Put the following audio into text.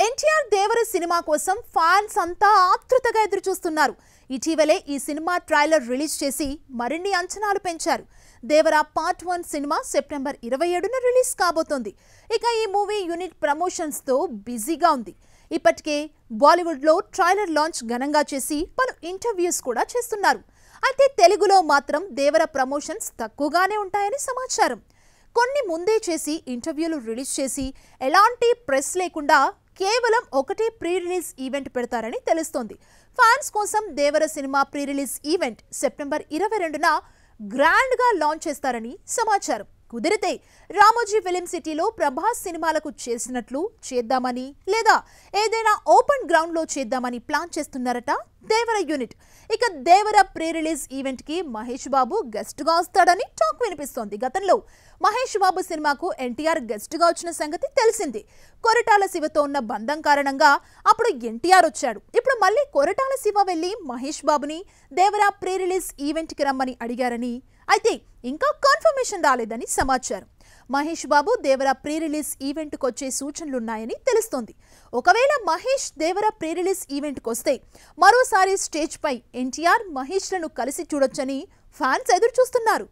ఎన్టీఆర్ దేవర cinema కోసం fans అంతా ఆతృతగా ఎదురు చూస్తున్నారు. ఇటీవలే ఈ సినిమా ట్రైలర్ రిలీజ్ చేసి మరిన్ని అంచనాలు పెంచారు. దేవర పార్ట్ 1 సినిమా సెప్టెంబర్ 27న రిలీజ్ కాబోతోంది. ఇక ఈ మూవీ యూనిట్ ప్రమోషన్స్ తో బిజీగా ఉంది. ఇప్పటికే బాలీవుడ్ లో ట్రైలర్ లాంచ్ ఘనంగా చేసి పలు ఇంటర్వ్యూస్ కూడా చేస్తున్నారు. అయితే తెలుగులో మాత్రం దేవర ప్రమోషన్స్ తక్కువగానే ఉంటాయని సమాచారం. కొన్ని ముందే చేసి ఇంటర్వ్యూలు రిలీజ్ చేసి ఎలాంటి ప్రెస్ లేకుండా కేవలం ఒకటే ప్రీ రిలీజ్ ఈవెంట్ పెడతారని తెలుస్తోంది. ఫ్యాన్స్ కోసం Devara cinema pre release event September 22న గ్రాండ్ గా లాంచ్ చేస్తారని సమాచారం. కుదిరితే రామోజీ ఫిలిం సిటీలో ప్రభాస్ సినిమాలకు చేసినట్లు చేద్దామని లేదా ఏదైనా ఓపెన్ గ్రౌండ్ లో చేద్దామని ప్లాన్ చేస్తున్నారట దేవర యూనిట్. ఇక దేవర ప్రీ రిలీజ్ ఈవెంట్ కి మహేష్ బాబు గెస్ట్ గా వస్తాడని టాక్ వినిపిస్తోంది. గతంలో మహేష్ బాబు సినిమాకు ఎన్టీఆర్ గెస్ట్ గా వచ్చిన సంగతి తెలిసింది. కొరటాల శివతో ఉన్న బంధం కారణంగా అప్పుడు ఎన్టీఆర్ వచ్చాడు. ఇప్పుడు మళ్ళీ కొరటాల శివ వెళ్లి మహేష్ బాబుని దేవర ప్రీ రిలీజ్ ఈవెంట్ కి రమ్మని అడిగారని, అయితే ఇంకా కన్ఫర్మేషన్ రాలేదని సమాచారం. మహేష్ బాబు దేవర ప్రీ రిలీజ్ ఈవెంట్ కు వచ్చే సూచనలున్నాయని తెలుస్తోంది. ఒకవేళ మహేష్ దేవర ప్రీ రిలీజ్ ఈవెంట్ కు వస్తే మరోసారి స్టేజ్ పై ఎన్టీఆర్ మహేష్ లను కలిసి చూడొచ్చని ఫ్యాన్స్ ఎదురు చూస్తున్నారు.